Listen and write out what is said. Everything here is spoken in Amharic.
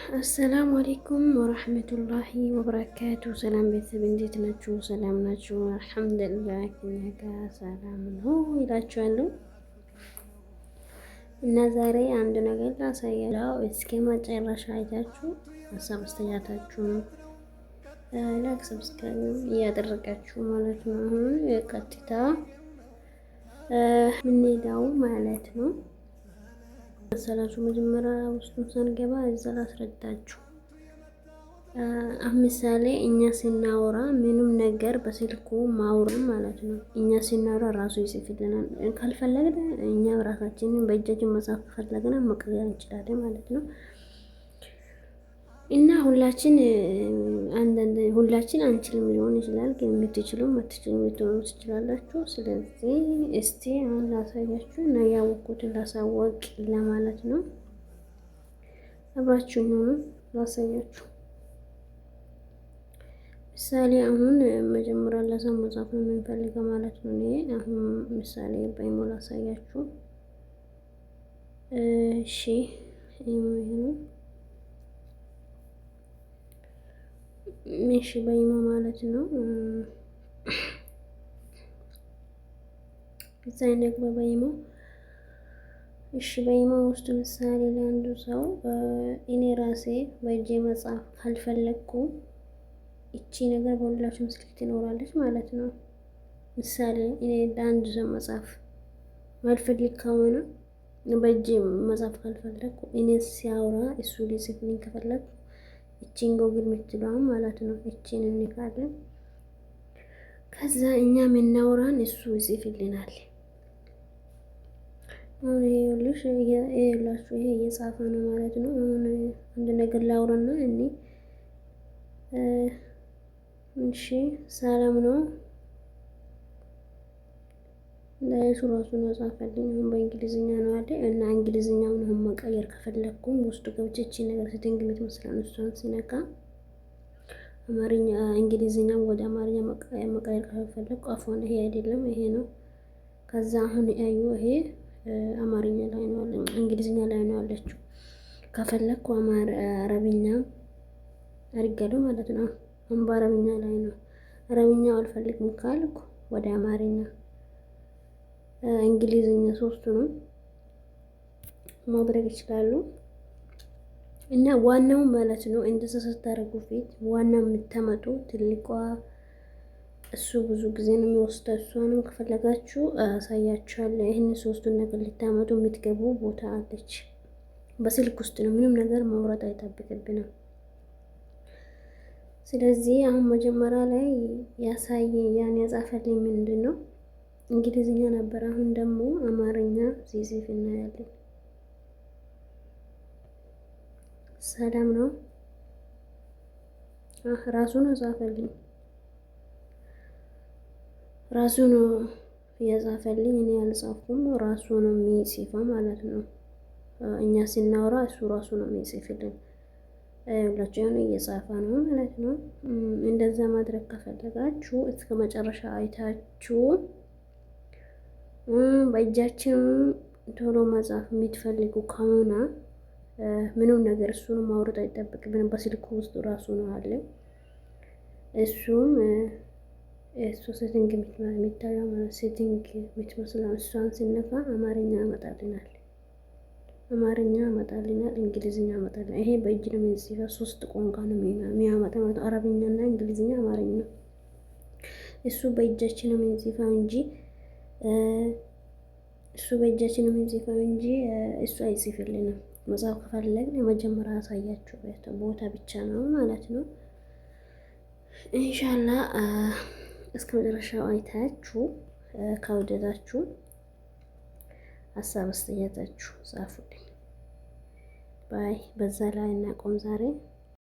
አሰላሙ አሌይኩም ወረህመቱላሂ ወበረካቱ። ሰላም ቤተሰብ እንዴት ናችሁ? ሰላም ናችሁ? አልሐምዱሊላህ ከእኛ ጋር ሰላም ነው ይላችኋለሁ። እና ዛሬ አንድ ነገር ላሳያለሁ። እስከ መጨረሻ አይታችሁ ሀሳብ አስተያየታችሁን ላይክ፣ ሰብስክራይብ እያደረጋችሁ ማለት ነው። አሁን ቀጥታ ምንሄዳው ማለት ነው መሰላችሁ። መጀመሪያ ውስጡን ሳንገባ እዛ ላስረዳችሁ። ምሳሌ እኛ ስናወራ ምንም ነገር በስልኩ ማውረን ማለት ነው። እኛ ስናወራ ራሱ ይጽፍልናል። ካልፈለግን እኛ ራሳችንን በእጃችን መጻፍ ከፈለግን መቀየር እንችላለን ማለት ነው። እና ሁላችን አንችልም ሊሆን ይችላል፣ ግን የምትችሉም አትችሉም ልትሆኑ ትችላላችሁ። ስለዚህ እስቲ አሁን ላሳያችሁ እና ያወቅኩትን ላሳወቅ ለማለት ነው። አብራችሁ ሆኑ ላሳያችሁ። ምሳሌ አሁን መጀመሪያ ለሰው መጻፍ ነው የምንፈልገው ማለት ነው። እኔ አሁን ምሳሌ በኢሞ ላሳያችሁ። እሺ እሺ በኢሞ ማለት ነው። እዛ ይነግባ በኢሞ። እሺ በኢሞ ውስጥ ምሳሌ ለአንዱ ሰው እኔ ራሴ በእጄ መጻፍ ካልፈለግኩ እቺ ነገር በሁላችሁም ስልክ ትኖራለች ማለት ነው። ምሳሌ እኔ ለአንዱ ሰው መጻፍ ማልፈልግ ከሆነ በእጄ መጻፍ ካልፈለግኩ እኔ ሲያወራ እሱ ሊጽፍልኝ ከፈለግኩ እቺን ጎግል የምትለዋን ማለት ነው። እቺን እንካለን። ከዛ እኛ የምናወራን እሱ ይጽፍልናል። አሁን ይኸውላችሁ ይሄ እየጻፈ ነው ማለት ነው። አሁን አንድ ነገር ላውራና እኔ እሺ ሰላም ነው ለእሱ ራሱ ነው ጻፈልኝ። አሁን በእንግሊዝኛ ነው አይደል? እና እንግሊዝኛውን አሁን መቀየር ከፈለኩም ውስጡ ገብቼ እቺ ነገር ሴቲንግ የምትመስለው እሷን ሲነካ አማርኛ እንግሊዝኛው ወደ አማርኛ መቀየር ከፈለኩ አፎን ይሄ አይደለም ይሄ ነው። ከዛ አሁን ያዩ ይሄ አማርኛ ላይ ነው ያለው፣ እንግሊዝኛ ላይ ነው ያለችው። ከፈለኩ አረብኛ አድርጋለሁ ማለት ነው። አሁን በአረብኛ ላይ ነው። አረብኛው አልፈልግም ካልኩ ወደ አማርኛ፣ እንግሊዝኛ ሶስቱንም ማድረግ ይችላሉ። እና ዋናው ማለት ነው እንደዛ ስታደርጉ ፊት ዋናው የምታመጡ ትልቋ እሱ ብዙ ጊዜ ነው የሚወስደው። እሷንም ከፈለጋችሁ አሳያችኋለሁ። ይህን ሶስቱን ነገር ልታመጡ የምትገቡ ቦታ አለች። በስልክ ውስጥ ነው፣ ምንም ነገር ማውራት አይጠብቅብንም። ስለዚህ አሁን መጀመሪያ ላይ ያን ያጻፈልኝ ምንድን ነው እንግሊዝኛ ነበር። አሁን ደግሞ አማርኛ ሲጽፍ እናያለን። ሰላም ነው ራሱ ነው ጻፈልኝ፣ ራሱ ነው የጻፈልኝ። እኔ አልጻፍኩም፣ ራሱ ነው የሚጽፈው ማለት ነው። እኛ ስናወራ እሱ ራሱ ነው የሚጽፍልን። ሁላችሁ ያን እየጻፈ ነው ማለት ነው። እንደዛ ማድረግ ከፈለጋችሁ እስከ መጨረሻ አይታችሁ በእጃችን ቶሎ መጻፍ የምትፈልጉ ከሆነ ምንም ነገር እሱን ማውረድ አይጠበቅብንም። በስልኩ ውስጥ ራሱ ነው አለ። እሱም እሱ ሴቲንግ የሚታየው ማለት ሴቲንግ የምትመስለው እሷን ሲነካ አማርኛ ያመጣልናል፣ እንግሊዝኛ ያመጣልናል። ይሄ በእጅ ነው የሚጽፈው። 3 ቋንቋ ነው የሚያመጣው ማለት አረብኛና እንግሊዝኛ፣ አማርኛ። እሱ በእጃችን ነው የሚጽፈው እንጂ እሱ አይጽፍልንም። መጽሐፍ ከፈለግን የመጀመሪያ ያሳያችሁ ቦታ ብቻ ነው ማለት ነው። ኢንሻአላ እስከ መጨረሻው አይታችሁ ከወደዳችሁ ሀሳብ አስተያየታችሁ ጻፉልኝ። ባይ በዛ ላይ እናቆም ዛሬ።